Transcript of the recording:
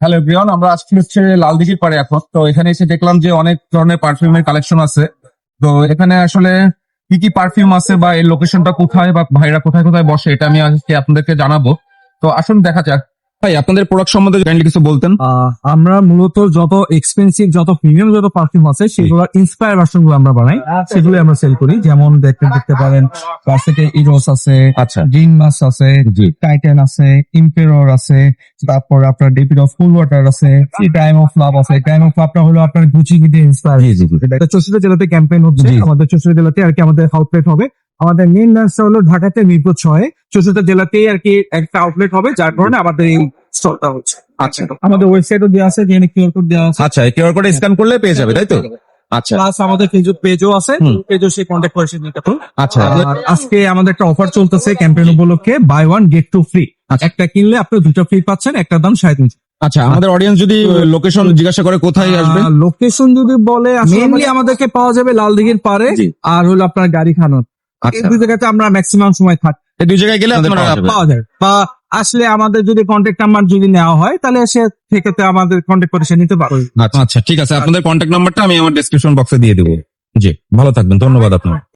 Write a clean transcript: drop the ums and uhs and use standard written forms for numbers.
Hello everyone, আমরা আজকে হচ্ছে লালদিঘির পাড়ে এখন। তো এখানে এসে দেখলাম যে অনেক ধরনের পারফিউমের কালেকশন আছে। তো এখানে আসলে কি কি পারফিউম আছে বা এর লোকেশনটা কোথায় বা ভাইরা কোথায় কোথায় বসে এটা আমি আজকে আপনাদেরকে জানাবো। তো আসুন দেখা যাক। ভাই, আপনাদের প্রোডাক্ট সম্বন্ধে কাইন্ডলি কিছু বলতেন। আমরা মূলত যত এক্সপেন্সিভ যত প্রিমিয়াম যত পারফিউম আছে সেগুলো ইন্সপায়ার ভার্সন গুলো আমরা বানাই, সেগুলো আমরা সেল করি। যেমন দেখতে পারেন ভার্সিটি ইরোস আছে, আচ্ছা। গ্রিন মাস আছে, জি। টাইটান আছে, ইম্পেরর আছে, তারপর আপনার ডেপিড অফ ফুল ওয়াটার আছে, টাইম অফ লাভ আছে। টাইম অফ লাভটা হলো আপনার গুচি গিয়ে ইন্সপায়ার। জি, জি, জি। এটা 64 জেলাতে ক্যাম্পেইন হচ্ছে। জি। আমাদের 64 জেলাতে আর কি আমাদের আউটলেট হবে। আমাদের মেইন ব্রাঞ্চটা হলো ঢাকাতে মিরপুর 6-এ। 64 জেলাতেই আর কি একটা আউটলেট হবে, যার কারণে আমাদের এই স্টলটা হচ্ছে। আচ্ছা আমাদের ওয়েবসাইটও দেওয়া আছে, যেখানে কিউআর কোড দেওয়া আছে। আচ্ছা, কিউআর কোড স্ক্যান করলে পেয়ে যাবে, তাই তো? আচ্ছা প্লাস আমাদের ফেসবুক পেজও আছে, পেজও সেই কন্ট্যাক্ট করে নিতে পারো। আচ্ছা। আর আজকে আমাদের একটা অফার চলতেছে ক্যাম্পেইন উপলক্ষে, buy one get two free. আচ্ছা। একটা কিনলে আপনি দুটো ফ্রি পাচ্ছেন, একটার দাম 350। আচ্ছা, আমাদের অডিয়েন্স যদি লোকেশন জিজ্ঞাসা করে কোথায় আসবে? লোকেশন যদি বলে, মেইনলি আমাদেরকে পাওয়া যাবে লালদিঘির পারে, জি। আর হলো আপনার গাড়ি খানত। এই আচ্ছা, দুই জায়গাতে আমরা ম্যাক্সিমাম সময় থাকি, এই দুই জায়গায় গেলে আপনারা পাওয়া যায়। বা আসলে আমাদের যদি কন্ট্যাক্ট নাম্বার যদি নেওয়া হয়, তাহলে সে থেকে আমাদের কন্ট্যাক্ট করে সে নিতে পারবে। আচ্ছা, ঠিক আছে, আপনাদের কন্ট্যাক্ট নাম্বারটা আমি আমার ডেসক্রিপশন বক্সে দিয়ে দেবো। জি, ভালো থাকবেন, ধন্যবাদ আপনার।